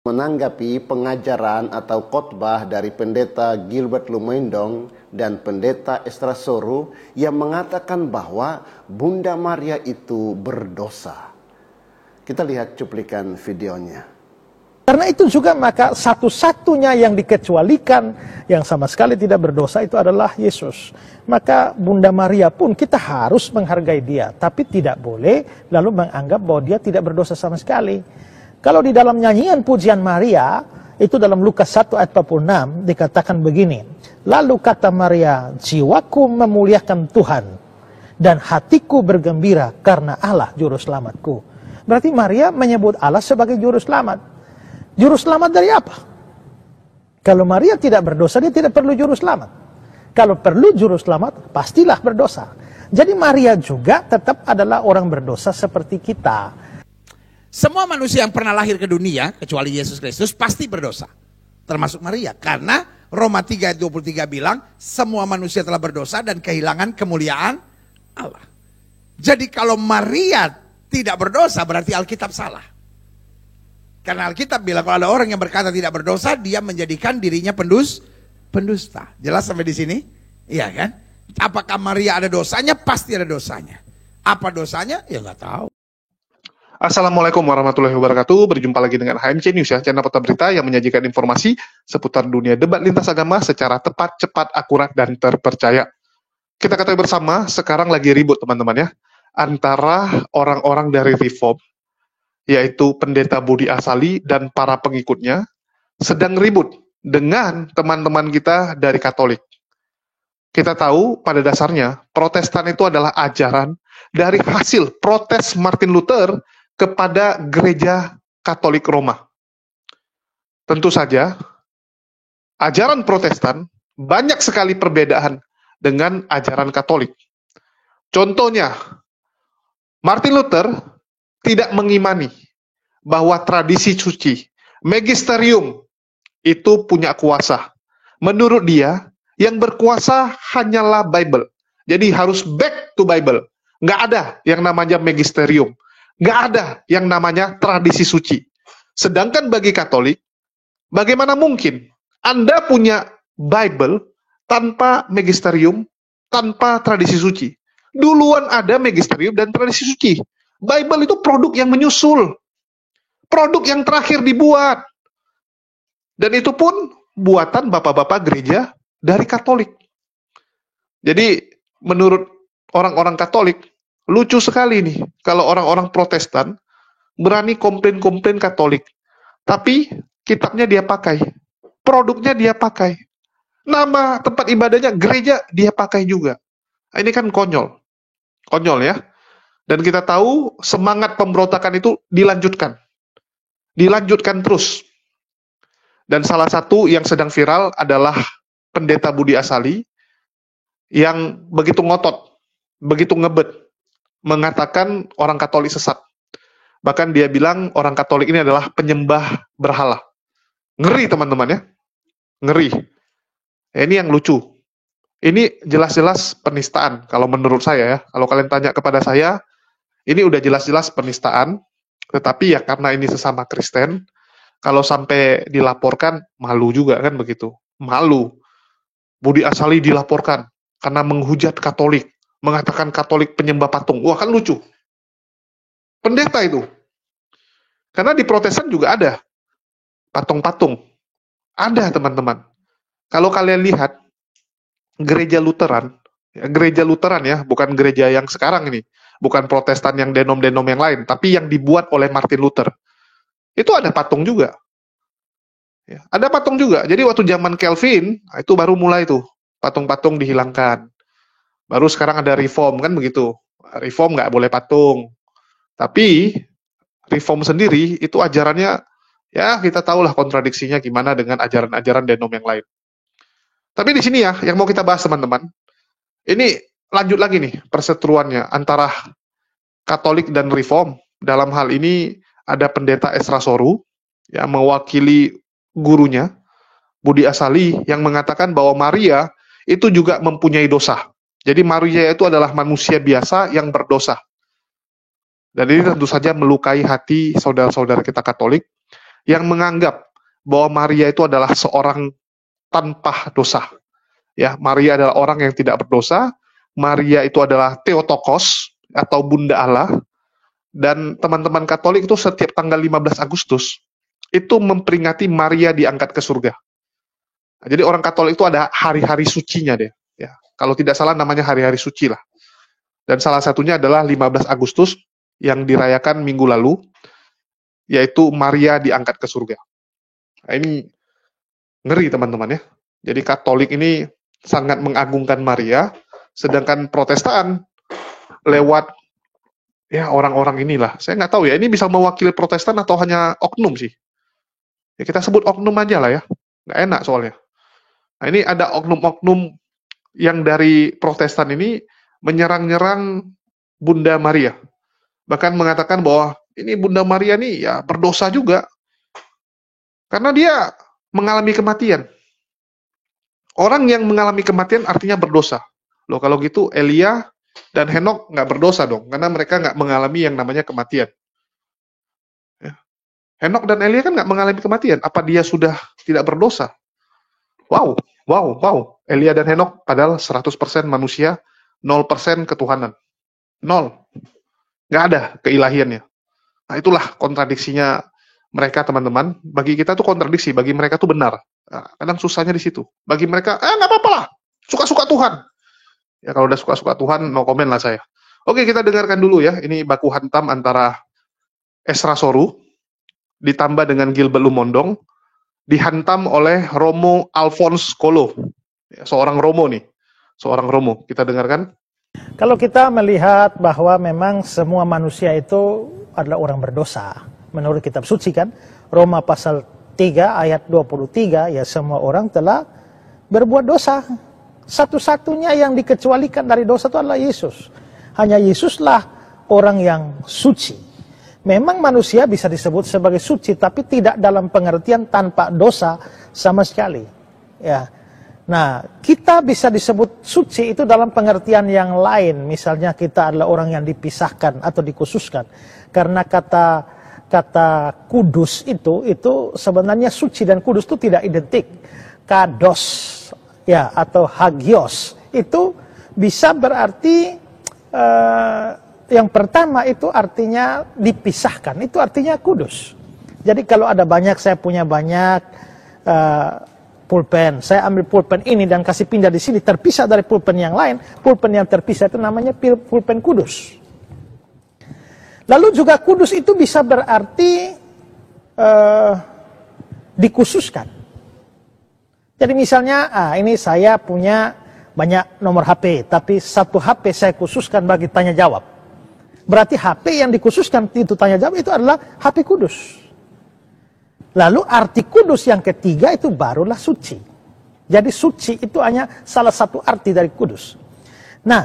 menanggapi pengajaran atau khotbah dari pendeta Gilbert Lumendong dan pendeta Estrasoru yang mengatakan bahwa Bunda Maria itu berdosa. Kita lihat cuplikan videonya. Karena itu juga maka satu-satunya yang dikecualikan yang sama sekali tidak berdosa itu adalah Yesus. Maka Bunda Maria pun kita harus menghargai dia, tapi tidak boleh lalu menganggap bahwa dia tidak berdosa sama sekali. Kalau di dalam nyanyian pujian Maria, itu dalam Lukas 1 ayat 46 dikatakan begini. Lalu kata Maria, jiwaku memuliakan Tuhan dan hatiku bergembira karena Allah juru selamatku. Berarti Maria menyebut Allah sebagai juru selamat. Juru selamat dari apa? Kalau Maria tidak berdosa, dia tidak perlu juru selamat. Kalau perlu juru selamat, pastilah berdosa. Jadi Maria juga tetap adalah orang berdosa seperti kita. Semua manusia yang pernah lahir ke dunia, kecuali Yesus Kristus, pasti berdosa. Termasuk Maria. Karena Roma 3 ayat 23 bilang, semua manusia telah berdosa dan kehilangan kemuliaan Allah. Jadi kalau Maria tidak berdosa, berarti Alkitab salah. Karena Alkitab bilang kalau ada orang yang berkata tidak berdosa, dia menjadikan dirinya pendusta. Jelas sampai di sini? Iya kan? Apakah Maria ada dosanya? Pasti ada dosanya. Apa dosanya? Ya nggak tahu. Assalamualaikum warahmatullahi wabarakatuh. Berjumpa lagi dengan HMC News ya, channel Peta Berita yang menyajikan informasi seputar dunia debat lintas agama secara tepat, cepat, akurat, dan terpercaya. Kita ketahui bersama, sekarang lagi ribut teman-teman ya, antara orang-orang dari Reform, yaitu Pendeta Budi Asali dan para pengikutnya, sedang ribut dengan teman-teman kita dari Katolik. Kita tahu pada dasarnya, Protestan itu adalah ajaran dari hasil protes Martin Luther kepada gereja Katolik Roma. Tentu saja, ajaran Protestan banyak sekali perbedaan dengan ajaran Katolik. Contohnya, Martin Luther tidak mengimani bahwa tradisi suci, magisterium, itu punya kuasa. Menurut dia, yang berkuasa hanyalah Bible. Jadi harus back to Bible. Nggak ada yang namanya magisterium. Nggak ada yang namanya tradisi suci. Sedangkan bagi Katolik, bagaimana mungkin Anda punya Bible tanpa magisterium, tanpa tradisi suci? Duluan ada magisterium dan tradisi suci. Bible itu produk yang menyusul. Produk yang terakhir dibuat. Dan itu pun buatan bapak-bapak gereja dari Katolik. Jadi menurut orang-orang Katolik, lucu sekali nih, kalau orang-orang Protestan berani komplain-komplain Katolik. Tapi kitabnya dia pakai, produknya dia pakai, nama tempat ibadahnya gereja dia pakai juga. Nah, ini kan konyol ya. Dan kita tahu semangat pemberontakan itu dilanjutkan terus. Dan salah satu yang sedang viral adalah Pendeta Budi Asali yang begitu ngotot, begitu ngebet, mengatakan orang Katolik sesat. Bahkan dia bilang orang Katolik ini adalah penyembah berhala. Ngeri teman-teman ya. Ngeri. Ini yang lucu. Ini jelas-jelas penistaan kalau menurut saya ya. Kalau kalian tanya kepada saya, ini udah jelas-jelas penistaan. Tetapi ya karena ini sesama Kristen, kalau sampai dilaporkan, malu juga kan begitu. Malu. Budi Asali dilaporkan karena menghujat Katolik. Mengatakan Katolik penyembah patung. Wah kan lucu. Pendeta itu. Karena di Protestan juga ada patung-patung. Ada teman-teman. Kalau kalian lihat gereja Lutheran ya, bukan gereja yang sekarang ini. Bukan Protestan yang denom-denom yang lain, tapi yang dibuat oleh Martin Luther. Itu ada patung juga. Ya, ada patung juga. Jadi waktu zaman Calvin, itu baru mulai tuh patung-patung dihilangkan. Baru sekarang ada reform, kan begitu. Reform nggak boleh patung. Tapi, reform sendiri, itu ajarannya, ya kita tahulah kontradiksinya gimana dengan ajaran-ajaran denom yang lain. Tapi di sini ya, yang mau kita bahas teman-teman, ini lanjut lagi nih, perseteruannya antara Katolik dan Reform. Dalam hal ini, ada Pendeta Estrasoru, yang mewakili gurunya, Budi Asali, yang mengatakan bahwa Maria itu juga mempunyai dosa. Jadi Maria itu adalah manusia biasa yang berdosa. Dan ini tentu saja melukai hati saudara-saudara kita Katolik yang menganggap bahwa Maria itu adalah seorang tanpa dosa. Ya, Maria adalah orang yang tidak berdosa. Maria itu adalah Theotokos atau Bunda Allah. Dan teman-teman Katolik itu setiap tanggal 15 Agustus itu memperingati Maria diangkat ke surga. Nah, jadi orang Katolik itu ada hari-hari sucinya deh. Ya, kalau tidak salah namanya hari-hari suci lah. Dan salah satunya adalah 15 Agustus yang dirayakan minggu lalu, yaitu Maria diangkat ke surga. Nah, ini ngeri teman-teman ya. Jadi Katolik ini sangat mengagungkan Maria, sedangkan Protestan lewat ya orang-orang inilah. Saya nggak tahu ya, ini bisa mewakili Protestan atau hanya oknum sih. Ya kita sebut oknum aja lah ya, nggak enak soalnya. Nah ini ada oknum-oknum yang dari Protestan ini menyerang-nyerang Bunda Maria. Bahkan mengatakan bahwa ini Bunda Maria nih ya berdosa juga. Karena dia mengalami kematian. Orang yang mengalami kematian artinya berdosa. Loh kalau gitu Elia dan Henok nggak berdosa dong, karena mereka nggak mengalami yang namanya kematian. Ya. Henok dan Elia kan nggak mengalami kematian. Apa dia sudah tidak berdosa? Wow. Elia dan Henok padahal 100% manusia, 0% ketuhanan. 0. Nggak ada keilahiannya. Nah itulah kontradiksinya mereka teman-teman. Bagi kita tuh kontradiksi, bagi mereka tuh benar. Nah, kadang susahnya di situ. Bagi mereka, nggak apa-apa lah, suka-suka Tuhan. Ya kalau udah suka-suka Tuhan, no komen lah saya. Oke, kita dengarkan dulu ya. Ini baku hantam antara Esra Soru ditambah dengan Gilbert Lumondong, dihantam oleh Romo Alphonse Kolo. Ya, seorang Romo nih. Seorang Romo. Kita dengarkan. Kalau kita melihat bahwa memang semua manusia itu adalah orang berdosa, menurut kitab suci kan, Roma pasal 3 ayat 23, ya semua orang telah berbuat dosa. Satu-satunya yang dikecualikan dari dosa itu adalah Yesus. Hanya Yesuslah orang yang suci. Memang manusia bisa disebut sebagai suci, tapi tidak dalam pengertian tanpa dosa sama sekali. Ya. Nah, kita bisa disebut suci itu dalam pengertian yang lain. Misalnya kita adalah orang yang dipisahkan atau dikhususkan. Karena kata kudus itu sebenarnya suci dan kudus itu tidak identik. Kados ya atau hagios itu bisa berarti yang pertama itu artinya dipisahkan, itu artinya kudus. Jadi kalau ada banyak, saya punya banyak pulpen, saya ambil pulpen ini dan kasih pindah di sini, terpisah dari pulpen yang lain, pulpen yang terpisah itu namanya pulpen kudus. Lalu juga kudus itu bisa berarti dikhususkan. Jadi misalnya, ini saya punya banyak nomor HP, tapi satu HP saya khususkan bagi tanya jawab. Berarti HP yang dikhususkan itu tanya jawab itu adalah HP kudus. Lalu arti kudus yang ketiga itu barulah suci. Jadi suci itu hanya salah satu arti dari kudus. Nah,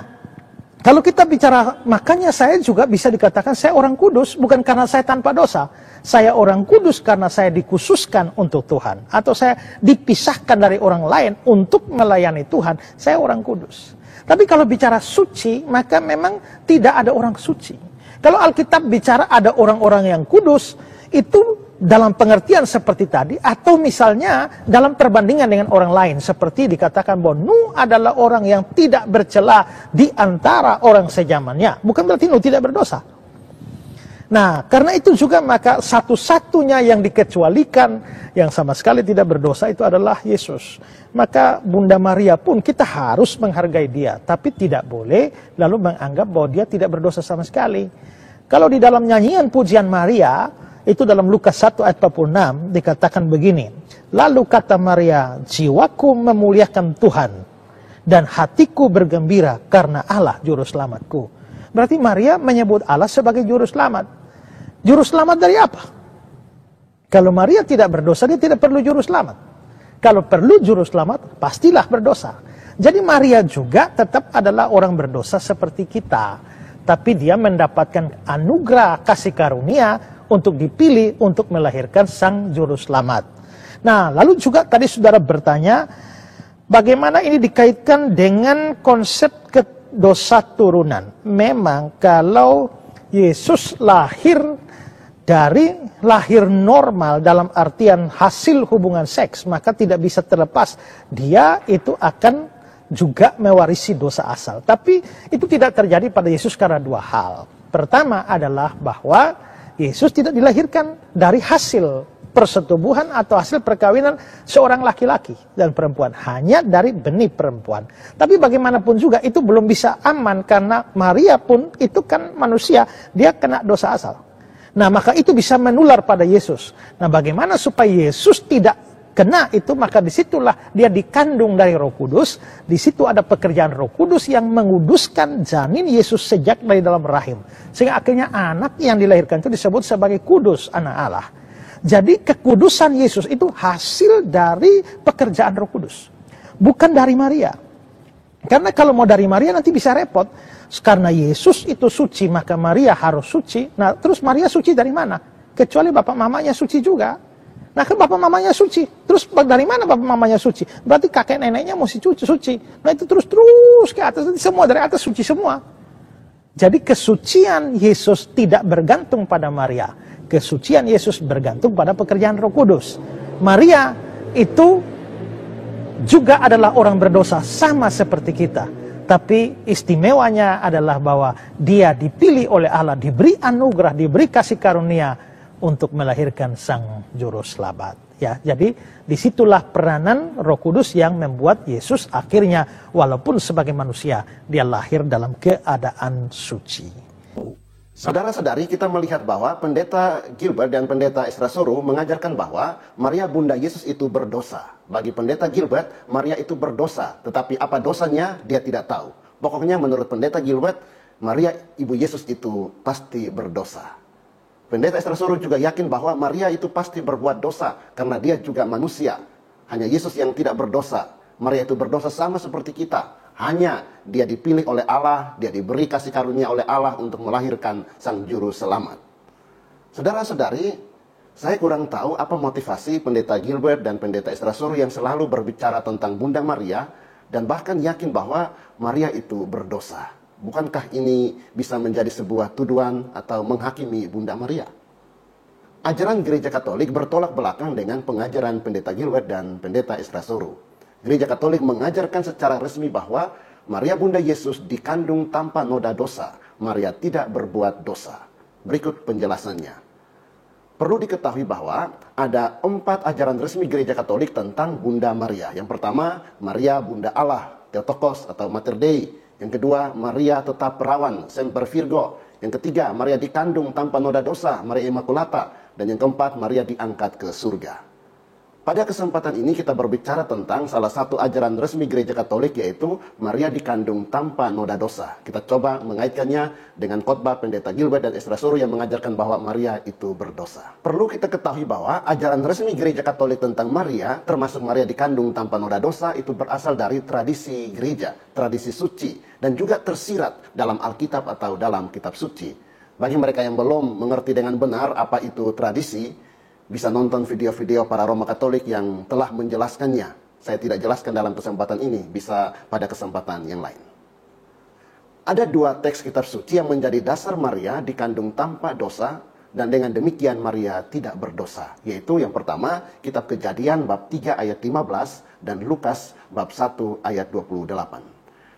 kalau kita bicara, makanya saya juga bisa dikatakan saya orang kudus, bukan karena saya tanpa dosa. Saya orang kudus karena saya dikhususkan untuk Tuhan. Atau saya dipisahkan dari orang lain untuk melayani Tuhan. Saya orang kudus. Tapi kalau bicara suci, maka memang tidak ada orang suci. Kalau Alkitab bicara ada orang-orang yang kudus, itu dalam pengertian seperti tadi, atau misalnya dalam perbandingan dengan orang lain, seperti dikatakan bahwa Nuh adalah orang yang tidak bercela di antara orang sejamannya. Bukan berarti Nuh tidak berdosa. Nah, karena itu juga maka satu-satunya yang dikecualikan, yang sama sekali tidak berdosa itu adalah Yesus. Maka Bunda Maria pun kita harus menghargai dia, tapi tidak boleh lalu menganggap bahwa dia tidak berdosa sama sekali. Kalau di dalam nyanyian pujian Maria, itu dalam Lukas 1 ayat 46 dikatakan begini. Lalu kata Maria, jiwaku memuliakan Tuhan dan hatiku bergembira karena Allah juru selamatku. Berarti Maria menyebut Allah sebagai juru selamat. Juru selamat dari apa? Kalau Maria tidak berdosa, dia tidak perlu juru selamat. Kalau perlu juru selamat, pastilah berdosa. Jadi Maria juga tetap adalah orang berdosa seperti kita. Tapi dia mendapatkan anugerah kasih karunia untuk dipilih untuk melahirkan sang juru selamat. Nah, lalu juga tadi saudara bertanya, bagaimana ini dikaitkan dengan konsep dosa turunan. Memang kalau Yesus lahir dari lahir normal dalam artian hasil hubungan seks, maka tidak bisa terlepas dia itu akan juga mewarisi dosa asal. Tapi itu tidak terjadi pada Yesus karena dua hal. Pertama adalah bahwa Yesus tidak dilahirkan dari hasil persetubuhan atau hasil perkawinan seorang laki-laki dan perempuan, hanya dari benih perempuan. Tapi bagaimanapun juga itu belum bisa aman karena Maria pun itu kan manusia, dia kena dosa asal. Nah, maka itu bisa menular pada Yesus. Nah, bagaimana supaya Yesus tidak kena itu, maka disitulah dia dikandung dari Roh Kudus. Di situ ada pekerjaan Roh Kudus yang menguduskan janin Yesus sejak dari dalam rahim. Sehingga akhirnya anak yang dilahirkan itu disebut sebagai kudus, anak Allah. Jadi kekudusan Yesus itu hasil dari pekerjaan Roh Kudus. Bukan dari Maria. Karena kalau mau dari Maria nanti bisa repot. Karena Yesus itu suci, maka Maria harus suci. Nah, terus Maria suci dari mana? Kecuali bapak mamanya suci juga. Nah, kan bapak mamanya suci. Terus dari mana bapak mamanya suci? Berarti kakek neneknya mesti suci. Nah, itu terus ke atas. Semua dari atas suci semua. Jadi kesucian Yesus tidak bergantung pada Maria. Kesucian Yesus bergantung pada pekerjaan Roh Kudus. Maria itu juga adalah orang berdosa sama seperti kita. Tapi istimewanya adalah bahwa dia dipilih oleh Allah, diberi anugerah, diberi kasih karunia untuk melahirkan sang juru selamat. Ya, jadi disitulah peranan Roh Kudus yang membuat Yesus akhirnya walaupun sebagai manusia dia lahir dalam keadaan suci. Saudara-saudari, kita melihat bahwa pendeta Gilbert dan pendeta Estrasoro mengajarkan bahwa Maria bunda Yesus itu berdosa. Bagi pendeta Gilbert, Maria itu berdosa, tetapi apa dosanya dia tidak tahu. Pokoknya menurut pendeta Gilbert, Maria ibu Yesus itu pasti berdosa. Pendeta Estrasoro juga yakin bahwa Maria itu pasti berbuat dosa karena dia juga manusia. Hanya Yesus yang tidak berdosa. Maria itu berdosa sama seperti kita. Hanya dia dipilih oleh Allah, dia diberi kasih karunia oleh Allah untuk melahirkan sang juru selamat. Saudara-saudari, saya kurang tahu apa motivasi pendeta Gilbert dan pendeta Estrasoro yang selalu berbicara tentang Bunda Maria dan bahkan yakin bahwa Maria itu berdosa. Bukankah ini bisa menjadi sebuah tuduhan atau menghakimi Bunda Maria? Ajaran Gereja Katolik bertolak belakang dengan pengajaran pendeta Gilbert dan pendeta Estrasoro. Gereja Katolik mengajarkan secara resmi bahwa Maria Bunda Yesus dikandung tanpa noda dosa. Maria tidak berbuat dosa. Berikut penjelasannya. Perlu diketahui bahwa ada 4 ajaran resmi Gereja Katolik tentang Bunda Maria. Yang pertama, Maria Bunda Allah, Theotokos atau Mater Dei. Yang kedua, Maria tetap perawan, Semper Virgo. Yang ketiga, Maria dikandung tanpa noda dosa, Maria Immaculata. Dan yang keempat, Maria diangkat ke surga. Pada kesempatan ini kita berbicara tentang salah satu ajaran resmi Gereja Katolik, yaitu Maria dikandung tanpa noda dosa. Kita coba mengaitkannya dengan khotbah pendeta Gilbert dan Estrasoro yang mengajarkan bahwa Maria itu berdosa. Perlu kita ketahui bahwa ajaran resmi Gereja Katolik tentang Maria, termasuk Maria dikandung tanpa noda dosa, itu berasal dari tradisi gereja, tradisi suci, dan juga tersirat dalam Alkitab atau dalam kitab suci. Bagi mereka yang belum mengerti dengan benar apa itu tradisi, bisa nonton video-video para Roma Katolik yang telah menjelaskannya. Saya tidak jelaskan dalam kesempatan ini, bisa pada kesempatan yang lain. Ada 2 teks kitab suci yang menjadi dasar Maria dikandung tanpa dosa, dan dengan demikian Maria tidak berdosa. Yaitu yang pertama, kitab Kejadian bab 3 ayat 15 dan Lukas bab 1 ayat 28.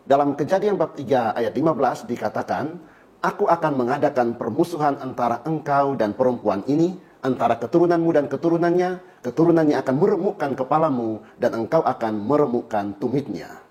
Dalam Kejadian bab 3 ayat 15 dikatakan, "Aku akan mengadakan permusuhan antara engkau dan perempuan ini, antara keturunanmu dan keturunannya, keturunannya akan meremukkan kepalamu, dan engkau akan meremukkan tumitnya."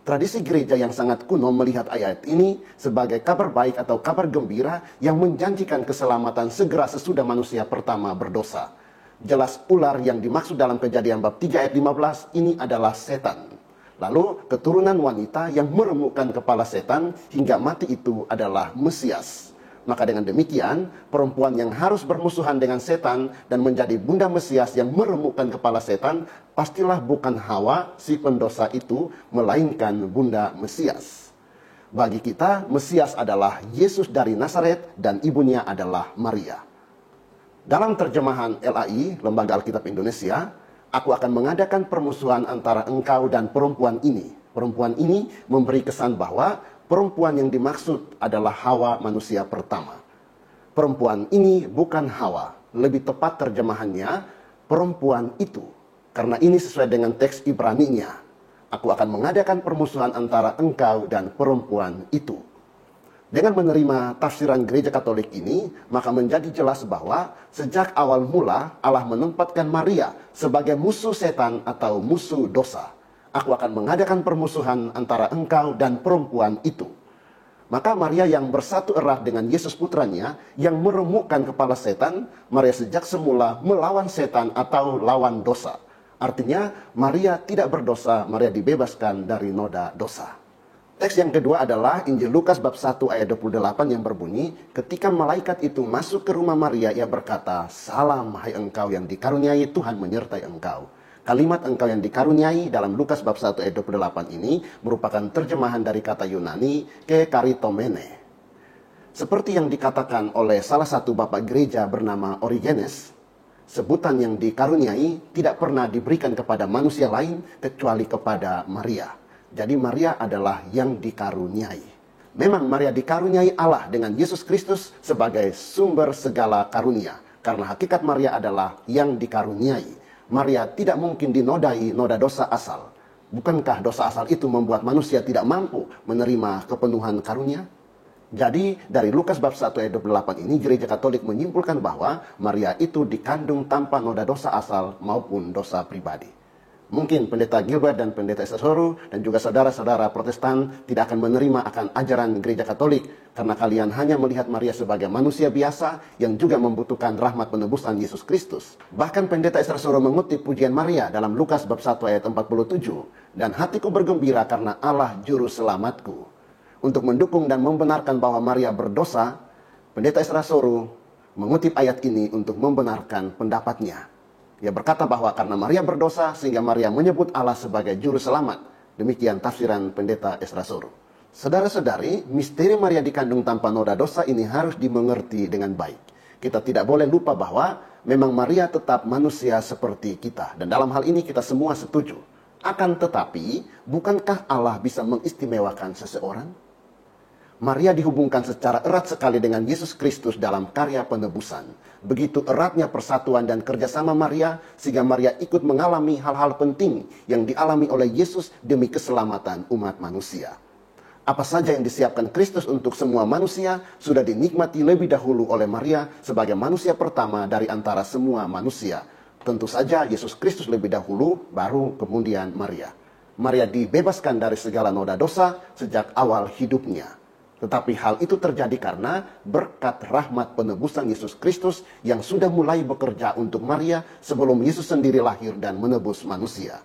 Tradisi gereja yang sangat kuno melihat ayat ini sebagai kabar baik atau kabar gembira yang menjanjikan keselamatan segera sesudah manusia pertama berdosa. Jelas ular yang dimaksud dalam Kejadian bab 3 ayat 15 ini adalah setan. Lalu keturunan wanita yang meremukkan kepala setan hingga mati itu adalah Mesias. Maka dengan demikian, perempuan yang harus bermusuhan dengan setan dan menjadi bunda Mesias yang meremukkan kepala setan, pastilah bukan Hawa si pendosa itu, melainkan bunda Mesias. Bagi kita, Mesias adalah Yesus dari Nazaret dan ibunya adalah Maria. Dalam terjemahan LAI, Lembaga Alkitab Indonesia, "Aku akan mengadakan permusuhan antara engkau dan perempuan ini." Perempuan ini memberi kesan bahwa perempuan yang dimaksud adalah Hawa manusia pertama. Perempuan ini bukan Hawa, lebih tepat terjemahannya perempuan itu. Karena ini sesuai dengan teks Ibrani-nya. Aku akan mengadakan permusuhan antara engkau dan perempuan itu. Dengan menerima tafsiran gereja Katolik ini, maka menjadi jelas bahwa sejak awal mula Allah menempatkan Maria sebagai musuh setan atau musuh dosa. Aku akan mengadakan permusuhan antara engkau dan perempuan itu. Maka Maria yang bersatu erat dengan Yesus putranya, yang meremukkan kepala setan, Maria sejak semula melawan setan atau lawan dosa. Artinya Maria tidak berdosa, Maria dibebaskan dari noda dosa. Teks yang kedua adalah Injil Lukas bab 1 ayat 28 yang berbunyi, ketika malaikat itu masuk ke rumah Maria, ia berkata, "Salam hai engkau yang dikaruniai, Tuhan menyertai engkau." Kalimat engkau yang dikaruniai dalam Lukas bab 1 ayat 28 ini merupakan terjemahan dari kata Yunani ke karitomene. Seperti yang dikatakan oleh salah satu bapak gereja bernama Origenes, sebutan yang dikaruniai tidak pernah diberikan kepada manusia lain kecuali kepada Maria. Jadi Maria adalah yang dikaruniai. Memang Maria dikaruniai Allah dengan Yesus Kristus sebagai sumber segala karunia. Karena hakikat Maria adalah yang dikaruniai. Maria tidak mungkin dinodai noda dosa asal. Bukankah dosa asal itu membuat manusia tidak mampu menerima kepenuhan karunia? Jadi dari Lukas bab 1 ayat 28 ini gereja Katolik menyimpulkan bahwa Maria itu dikandung tanpa noda dosa asal maupun dosa pribadi. Mungkin pendeta Gilbert dan pendeta Estrasoro dan juga saudara-saudara Protestan tidak akan menerima akan ajaran gereja Katolik karena kalian hanya melihat Maria sebagai manusia biasa yang juga membutuhkan rahmat penebusan Yesus Kristus. Bahkan pendeta Estrasoro mengutip pujian Maria dalam Lukas bab 1 ayat 47, "Dan hatiku bergembira karena Allah juru selamatku." Untuk mendukung dan membenarkan bahwa Maria berdosa, pendeta Estrasoro mengutip ayat ini untuk membenarkan pendapatnya. Ia berkata bahwa karena Maria berdosa sehingga Maria menyebut Allah sebagai juru selamat. Demikian tafsiran pendeta Estrasoro. Saudara-saudari, misteri Maria dikandung tanpa noda dosa ini harus dimengerti dengan baik. Kita tidak boleh lupa bahwa memang Maria tetap manusia seperti kita. Dan dalam hal ini kita semua setuju. Akan tetapi, bukankah Allah bisa mengistimewakan seseorang? Maria dihubungkan secara erat sekali dengan Yesus Kristus dalam karya penebusan. Begitu eratnya persatuan dan kerjasama Maria, sehingga Maria ikut mengalami hal-hal penting yang dialami oleh Yesus demi keselamatan umat manusia. Apa saja yang disiapkan Kristus untuk semua manusia, sudah dinikmati lebih dahulu oleh Maria sebagai manusia pertama dari antara semua manusia. Tentu saja Yesus Kristus lebih dahulu, baru kemudian Maria. Maria dibebaskan dari segala noda dosa sejak awal hidupnya. Tetapi hal itu terjadi karena berkat rahmat penebusan Yesus Kristus yang sudah mulai bekerja untuk Maria sebelum Yesus sendiri lahir dan menebus manusia.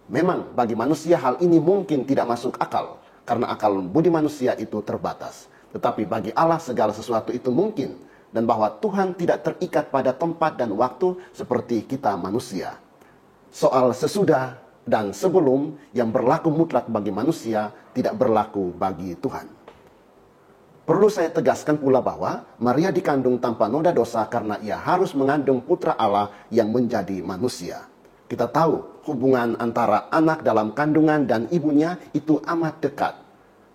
Memang bagi manusia hal ini mungkin tidak masuk akal, karena akal budi manusia itu terbatas. Tetapi bagi Allah segala sesuatu itu mungkin, dan bahwa Tuhan tidak terikat pada tempat dan waktu seperti kita manusia. Soal sesudah dan sebelum yang berlaku mutlak bagi manusia tidak berlaku bagi Tuhan. Perlu saya tegaskan pula bahwa Maria dikandung tanpa noda dosa karena ia harus mengandung putra Allah yang menjadi manusia. Kita tahu hubungan antara anak dalam kandungan dan ibunya itu amat dekat.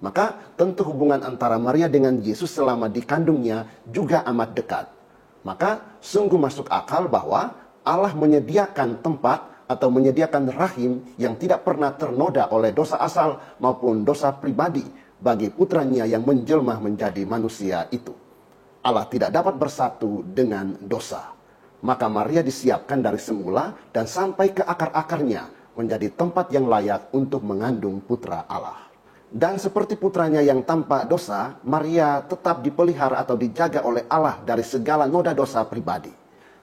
Maka tentu hubungan antara Maria dengan Yesus selama dikandungnya juga amat dekat. Maka sungguh masuk akal bahwa Allah menyediakan tempat atau menyediakan rahim yang tidak pernah ternoda oleh dosa asal maupun dosa pribadi bagi putranya yang menjelma menjadi manusia itu. Allah tidak dapat bersatu dengan dosa. Maka Maria disiapkan dari semula dan sampai ke akar-akarnya menjadi tempat yang layak untuk mengandung putra Allah. Dan seperti putranya yang tanpa dosa, Maria tetap dipelihara atau dijaga oleh Allah dari segala noda dosa pribadi.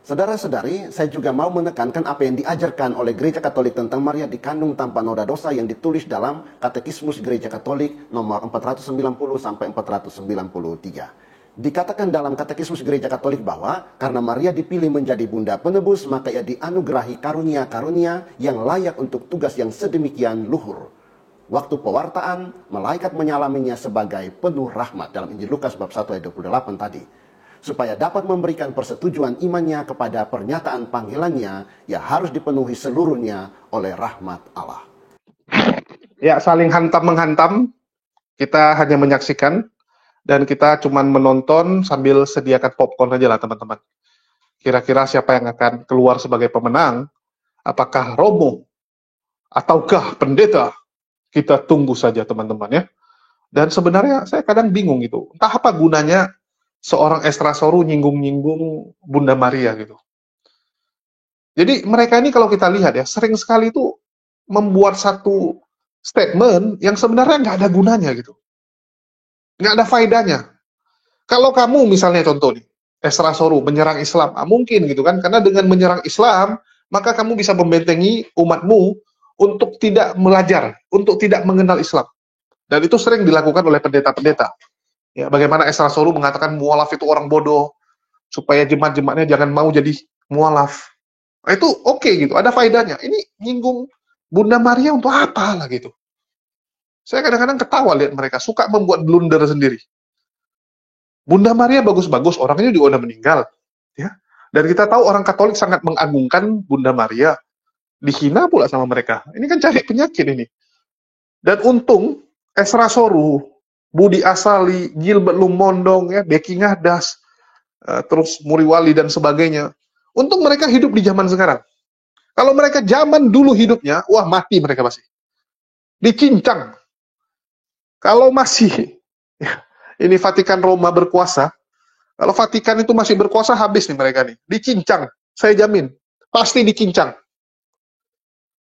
Saudara-saudari, saya juga mau menekankan apa yang diajarkan oleh Gereja Katolik tentang Maria dikandung tanpa noda dosa yang ditulis dalam Katekismus Gereja Katolik nomor 490-493. Dikatakan dalam Katekismus Gereja Katolik bahwa karena Maria dipilih menjadi bunda penebus, maka ia dianugerahi karunia-karunia yang layak untuk tugas yang sedemikian luhur. Waktu pewartaan, malaikat menyalaminya sebagai penuh rahmat dalam Injil Lukas bab 1 ayat 28 tadi. Supaya dapat memberikan persetujuan imannya kepada pernyataan panggilannya, ya harus dipenuhi seluruhnya oleh rahmat Allah. Ya, saling hantam-menghantam, kita hanya menyaksikan dan kita cuman menonton sambil sediakan popcorn aja lah teman-teman. Kira-kira siapa yang akan keluar sebagai pemenang? Apakah Romo ataukah pendeta? Kita tunggu saja teman-teman ya. Dan sebenarnya saya kadang bingung gitu. Entah apa gunanya seorang Estrasoru nyinggung-nyinggung Bunda Maria gitu. Jadi mereka ini kalau kita lihat ya, sering sekali itu membuat satu statement yang sebenarnya nggak ada gunanya gitu. Nggak ada faedahnya. Kalau kamu misalnya contoh nih, Estrasoru menyerang Islam, mungkin gitu kan, karena dengan menyerang Islam, maka kamu bisa membentengi umatmu untuk tidak belajar, untuk tidak mengenal Islam. Dan itu sering dilakukan oleh pendeta-pendeta. Ya, bagaimana Estrasoru mengatakan mualaf itu orang bodoh, supaya jemaat-jemaatnya jangan mau jadi mualaf. Nah, itu oke gitu, ada faedahnya. Ini nyinggung Bunda Maria untuk apa lah gitu. Saya kadang-kadang ketawa lihat mereka, suka membuat blunder sendiri. Bunda Maria bagus-bagus, orangnya juga udah meninggal. Ya. Dan kita tahu orang Katolik sangat mengagungkan Bunda Maria. Dihina pula sama mereka. Ini kan cari penyakit ini. Dan untung, Estrasoru, Budi Asali, Gilbert Lumondong, ya, Beki Ngadas, terus Muriwali dan sebagainya. Untung mereka hidup di zaman sekarang. Kalau mereka zaman dulu hidupnya, wah mati mereka pasti. Dicincang. Kalau masih ini Vatikan Roma berkuasa, kalau Vatikan itu masih berkuasa, habis nih mereka nih. Dicincang, saya jamin. Pasti dicincang.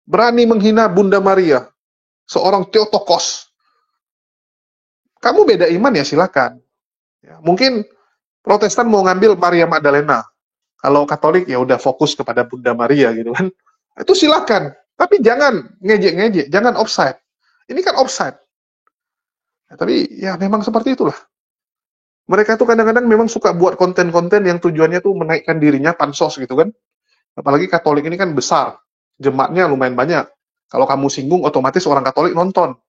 Berani menghina Bunda Maria, seorang Theotokos. Kamu beda iman ya silakan. Ya, mungkin Protestan mau ngambil Maria Magdalena. Kalau Katolik ya udah fokus kepada Bunda Maria gitu kan. Itu silakan. Tapi jangan ngejek-ngejek, jangan offside. Ini kan offside. Ya, tapi ya memang seperti itulah. Mereka tuh kadang-kadang memang suka buat konten-konten yang tujuannya tuh menaikkan dirinya, pansos gitu kan. Apalagi Katolik ini kan besar, jemaatnya lumayan banyak. Kalau kamu singgung, otomatis orang Katolik nonton.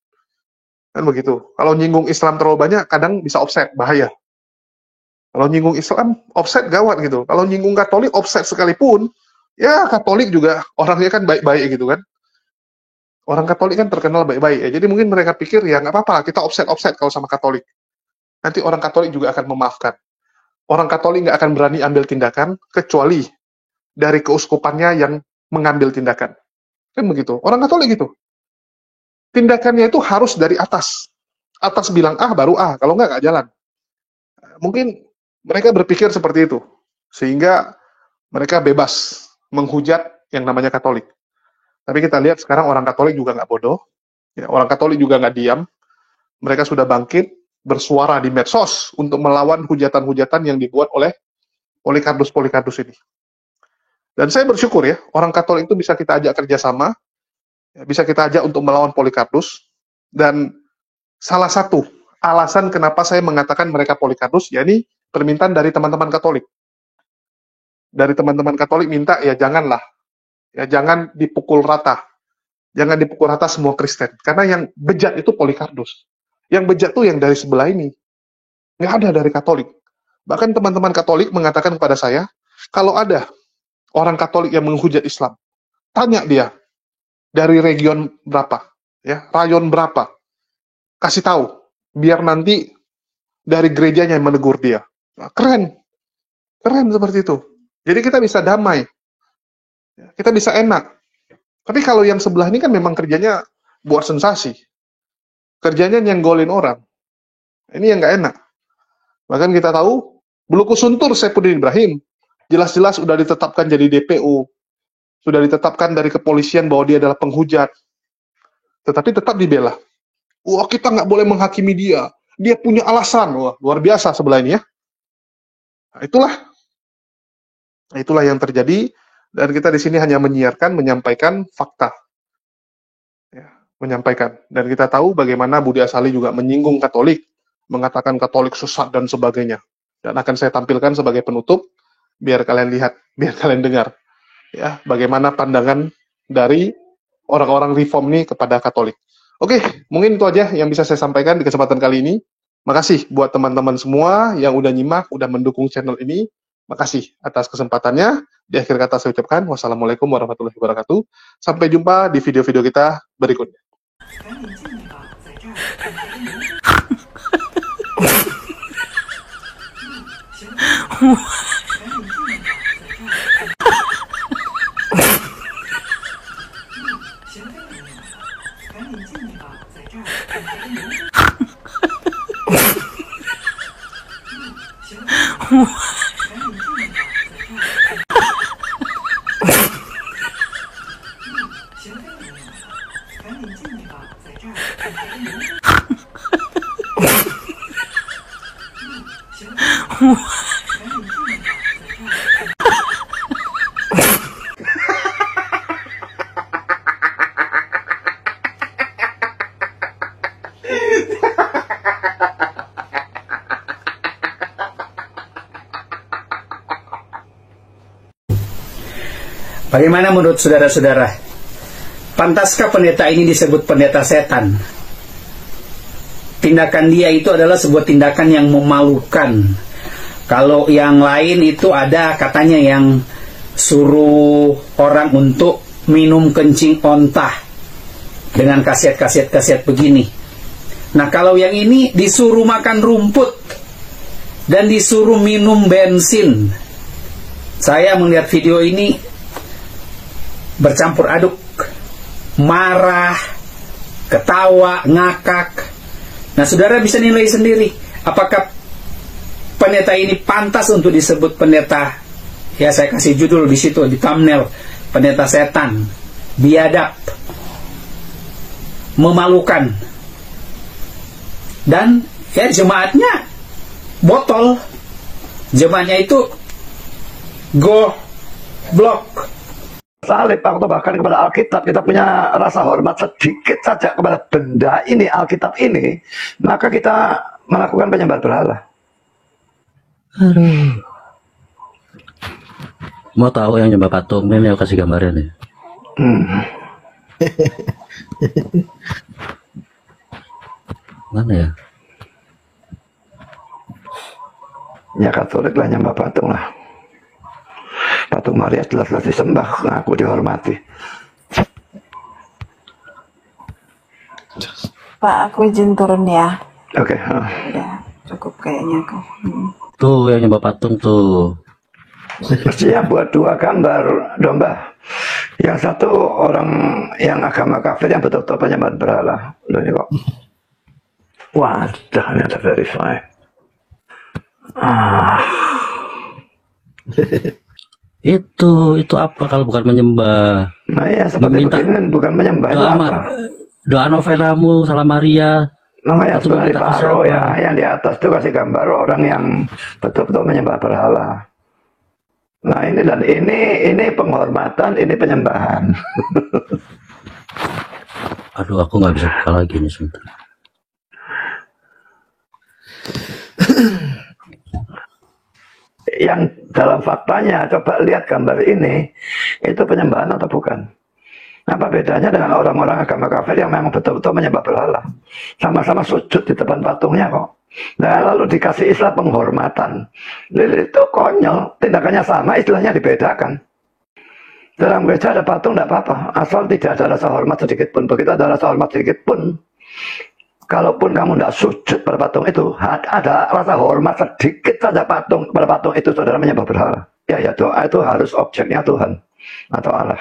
Kan begitu. Kalau nyinggung Islam terlalu banyak, kadang bisa offset, bahaya. Kalau nyinggung Islam, offset gawat gitu. Kalau nyinggung Katolik, offset sekalipun, ya Katolik juga orangnya kan baik-baik gitu kan. Orang Katolik kan terkenal baik-baik ya. Jadi mungkin mereka pikir ya nggak apa-apa, kita offset kalau sama Katolik. Nanti orang Katolik juga akan memaafkan. Orang Katolik nggak akan berani ambil tindakan kecuali dari keuskupannya yang mengambil tindakan. Kan begitu. Orang Katolik gitu. Tindakannya itu harus dari atas. Atas bilang A baru A, kalau nggak jalan. Mungkin mereka berpikir seperti itu. Sehingga mereka bebas menghujat yang namanya Katolik. Tapi kita lihat sekarang orang Katolik juga nggak bodoh. Ya, orang Katolik juga nggak diam. Mereka sudah bangkit, bersuara di medsos untuk melawan hujatan-hujatan yang dibuat oleh Polikarpus ini. Dan saya bersyukur ya, orang Katolik itu bisa kita ajak kerjasama, bisa kita ajak untuk melawan Polikarpus. Dan salah satu alasan kenapa saya mengatakan mereka Polikarpus, yakni permintaan dari teman-teman Katolik. Dari teman-teman Katolik minta, ya janganlah. Ya jangan dipukul rata. Jangan dipukul rata semua Kristen. Karena yang bejat itu Polikarpus. Yang bejat tuh yang dari sebelah ini. Nggak ada dari Katolik. Bahkan teman-teman Katolik mengatakan kepada saya, kalau ada orang Katolik yang menghujat Islam, tanya dia, dari region berapa, ya, rayon berapa, kasih tahu, biar nanti dari gerejanya yang menegur dia. Nah, keren seperti itu. Jadi kita bisa damai, kita bisa enak. Tapi kalau yang sebelah ini kan memang kerjanya buat sensasi, kerjanya nyenggolin orang. Ini yang nggak enak. Bahkan kita tahu, Buluku Suntur Saifuddin Ibrahim, jelas-jelas sudah ditetapkan jadi DPO, sudah ditetapkan dari kepolisian bahwa dia adalah penghujat. Tetapi tetap dibela. Wah, kita nggak boleh menghakimi dia. Dia punya alasan. Wah, luar biasa sebelah ini ya. Nah, itulah yang terjadi. Dan kita di sini hanya menyiarkan, menyampaikan fakta. Ya, menyampaikan. Dan kita tahu bagaimana Budi Asali juga menyinggung Katolik, mengatakan Katolik sesat dan sebagainya. Dan akan saya tampilkan sebagai penutup, biar kalian lihat, biar kalian dengar. Ya, bagaimana pandangan dari orang-orang reform ini kepada Katolik. Oke, mungkin itu aja yang bisa saya sampaikan di kesempatan kali ini. Makasih buat teman-teman semua yang udah nyimak, udah mendukung channel ini. Makasih atas kesempatannya. Di akhir kata saya ucapkan wassalamualaikum warahmatullahi wabarakatuh. Sampai jumpa di video-video kita berikutnya. Bagaimana menurut saudara-saudara? Pantaskah pendeta ini disebut pendeta setan? Tindakan dia itu adalah sebuah tindakan yang memalukan. Kalau yang lain itu ada katanya yang suruh orang untuk minum kencing ontah dengan kaset-kaset begini. Nah, kalau yang ini disuruh makan rumput dan disuruh minum bensin. Saya melihat video ini bercampur aduk, marah, ketawa, ngakak. Nah, saudara bisa nilai sendiri, apakah pendeta ini pantas untuk disebut pendeta? Ya, saya kasih judul di situ di thumbnail, pendeta setan, biadab, memalukan, dan ya jemaatnya botol, jemaatnya itu goblok. Salib atau bahkan kepada Alkitab, kita punya rasa hormat sedikit saja kepada benda ini, Alkitab ini, maka kita melakukan penyembahan berhala. Mau tahu yang nyembah patung ini, aku kasih gambarnya nih. Mana ya? Ya Katolik lah nyembah patung lah. Patung Maria jelas-jelas disembah, aku dihormati. Pak, aku izin turun ya. Oke. Ya, cukup kayaknya kok. Tuh yang nyembah patung tuh. Siap buat dua gambar domba. Yang satu orang yang agama kafir yang betul-betul penyembah berhala. Loh ini kok. Wadah, ini ada verify. Itu apa kalau bukan menyembah? Nah ya seperti begini bukan menyembah, itu apa? Doa novenamu Salam Maria. Namanya seperti paro ya, yang di atas itu kasih gambar orang yang betul-betul menyembah berhala. Nah ini dan ini penghormatan, ini penyembahan. Aduh, aku nggak bisa buka lagi nih sebentar. Yang dalam faktanya, coba lihat gambar ini, itu penyembahan atau bukan? Apa bedanya dengan orang-orang agama kafir yang memang betul-betul menyembah berhala? Sama-sama sujud di depan patungnya kok. Nah, lalu dikasih istilah penghormatan. Itu konyol, tindakannya sama, istilahnya dibedakan. Dalam gereja ada patung, tidak apa-apa. Asal tidak ada rasa hormat sedikit pun. Begitu ada rasa hormat sedikit pun, kalaupun kamu tidak sujud pada patung itu, ada rasa hormat sedikit saja pada patung itu, saudara menyembah berhala. Ya, doa itu harus objeknya Tuhan atau Allah.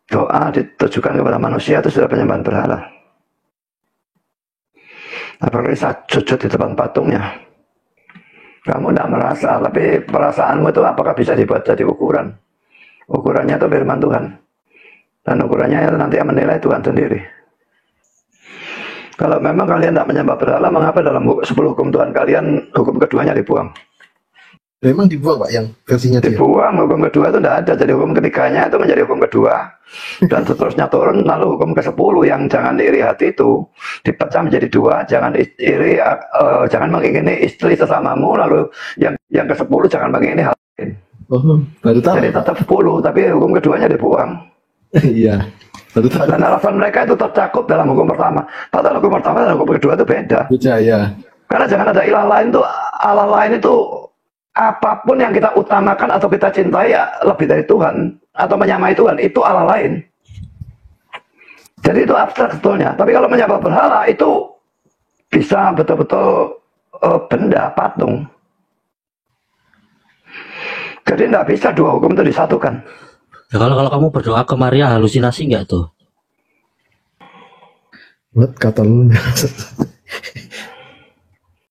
Doa ditujukan kepada manusia itu sudah penyembahan berhala. Apalagi saat sujud di depan patungnya, kamu tidak merasa, tapi perasaanmu itu apakah bisa dibuat jadi ukuran? Ukurannya itu firman Tuhan, dan ukurannya itu nanti yang menilai Tuhan sendiri. Kalau memang kalian tidak menyembah berhala, mengapa dalam 10 hukum Tuhan kalian, hukum keduanya dibuang? Memang dibuang Pak, yang versinya dibuang, hukum kedua itu tidak ada. Jadi hukum ketiganya itu menjadi hukum kedua. Dan seterusnya turun, lalu hukum ke-10 yang jangan iri hati itu dipecah menjadi 2. Jangan iri, jangan mengingini istri sesamamu. Lalu yang ke-10 jangan mengingini hal lain. Baru tahu. Jadi tetap 10, tapi hukum keduanya dibuang. Iya. Dan alasan mereka itu tercakup dalam hukum pertama. Padahal hukum pertama dan hukum kedua itu beda. Beda ya. Karena jangan ada ilah lain tuh, Allah lain itu apapun yang kita utamakan atau kita cintai ya, lebih dari Tuhan atau menyamai Tuhan, itu Allah lain. Jadi itu abstrak sebetulnya. Tapi kalau menyembah berhala itu bisa betul-betul benda, patung. Jadi tidak bisa dua hukum itu disatukan. Ya, kalau kamu berdoa ke Maria halusinasi nggak tuh? What kata lu?